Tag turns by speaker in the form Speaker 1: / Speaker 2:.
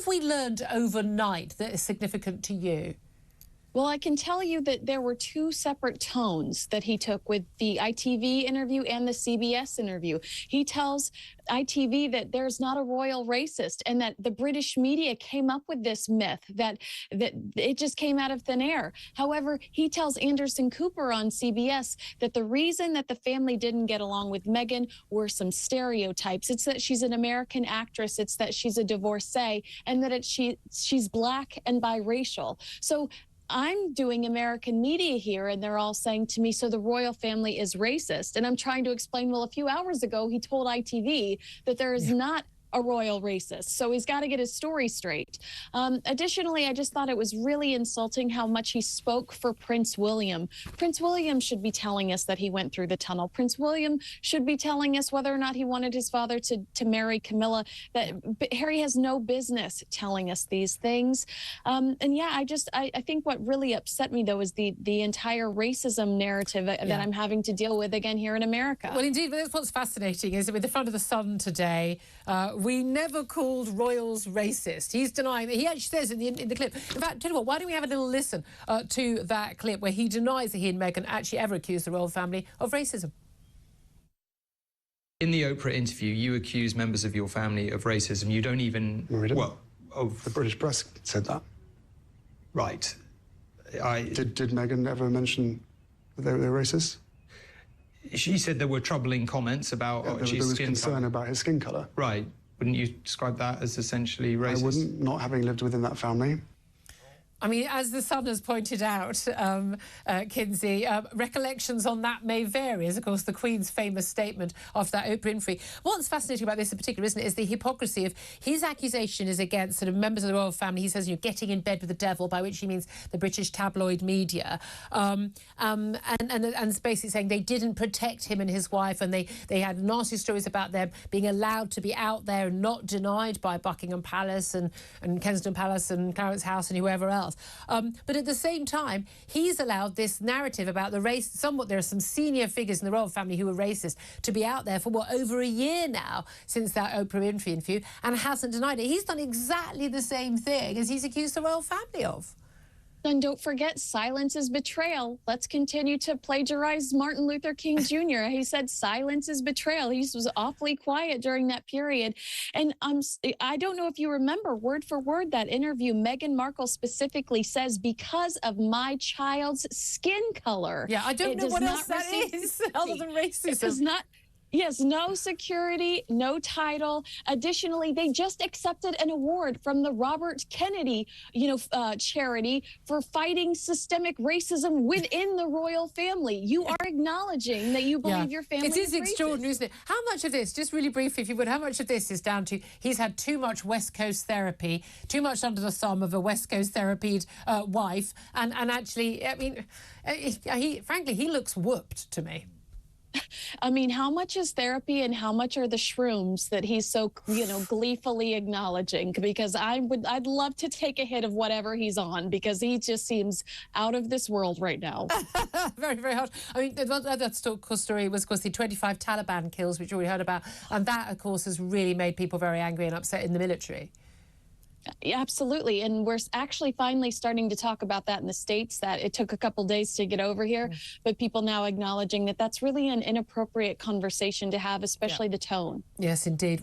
Speaker 1: have we learned overnight that is significant to you?
Speaker 2: Well, I can tell you that there were two separate tones that he took with the ITV interview and the CBS interview. He tells ITV that there's not a royal racist and that the British media came up with this myth, that it just came out of thin air. However, he tells Anderson Cooper on CBS that the reason that the family didn't get along with Meghan were some stereotypes. It's that she's an American actress, it's that she's a divorcee, and that she's black and biracial. So I'm doing American media here, and they're all saying to me, so the royal family is racist. And I'm trying to explain, well, a few hours ago, he told ITV that there is not a royal racist. So he's got to get his story straight. Additionally, I just thought it was really insulting how much he spoke for Prince William. Prince William should be telling us that he went through the tunnel. Prince William should be telling us whether or not he wanted his father to marry Camilla. But Harry has no business telling us these things. And yeah, I think what really upset me, though, is the entire racism narrative that I'm having to deal with again here in America.
Speaker 1: Well, indeed, that's what's fascinating is that with the front of the Sun today, we never called royals racist. He's denying that. He actually says in the clip. In fact, tell you what, why don't we have a little listen to that clip where he denies that he and Meghan actually ever accused the royal family of racism.
Speaker 3: In the Oprah interview, you accuse members of your family of racism. You don't even...
Speaker 4: No, we didn't. Well, the British press said that.
Speaker 3: Right.
Speaker 4: Did Meghan ever mention that they were racist?
Speaker 3: She said there were troubling comments about
Speaker 4: there was concern about his skin colour.
Speaker 3: Right. Wouldn't you describe that as essentially racist?
Speaker 4: I wouldn't, not having lived within that family.
Speaker 1: I mean, as the Sun has pointed out, Kinsey, recollections on that may vary, as, of course, the Queen's famous statement after that Oprah Winfrey. What's fascinating about this in particular, isn't it, is the hypocrisy of his accusation is against sort of members of the royal family. He says, you're getting in bed with the devil, by which he means the British tabloid media, and basically saying they didn't protect him and his wife, and they had nasty stories about them being allowed to be out there and not denied by Buckingham Palace and Kensington Palace and Clarence House and whoever else. But at the same time, he's allowed this narrative about the race. There are some senior figures in the royal family who are racist to be out there for, over a year now since that Oprah Winfrey interview, and hasn't denied it. He's done exactly the same thing as he's accused the royal family of.
Speaker 2: And don't forget, silence is betrayal. Let's continue to plagiarize Martin Luther King Jr. He said silence is betrayal. He was awfully quiet during that period. And I don't know if you remember, word for word, that interview, Meghan Markle specifically says, because of my child's skin color.
Speaker 1: Yeah, I don't know what else that is other than racism.
Speaker 2: It does not... Yes, no security, no title. Additionally, they just accepted an award from the Robert Kennedy, charity for fighting systemic racism within the royal family. You are acknowledging that you believe your family is racist.
Speaker 1: It is extraordinary, isn't it? How much of this, just really briefly, if you would, how much of this is down to he's had too much West Coast therapy, too much under the thumb of a West Coast therapied wife, and actually, I mean, frankly, he looks whooped to me.
Speaker 2: I mean, how much is therapy and how much are the shrooms that he's so, gleefully acknowledging? Because I'd love to take a hit of whatever he's on, because he just seems out of this world right now.
Speaker 1: Very, very hard. I mean, that story was, of course, the 25 Taliban kills, which we already heard about. And that, of course, has really made people very angry and upset in the military.
Speaker 2: Yeah, absolutely. And we're actually finally starting to talk about that in the States, that it took a couple days to get over here, but people now acknowledging that that's really an inappropriate conversation to have, especially the tone.
Speaker 1: Yes, indeed.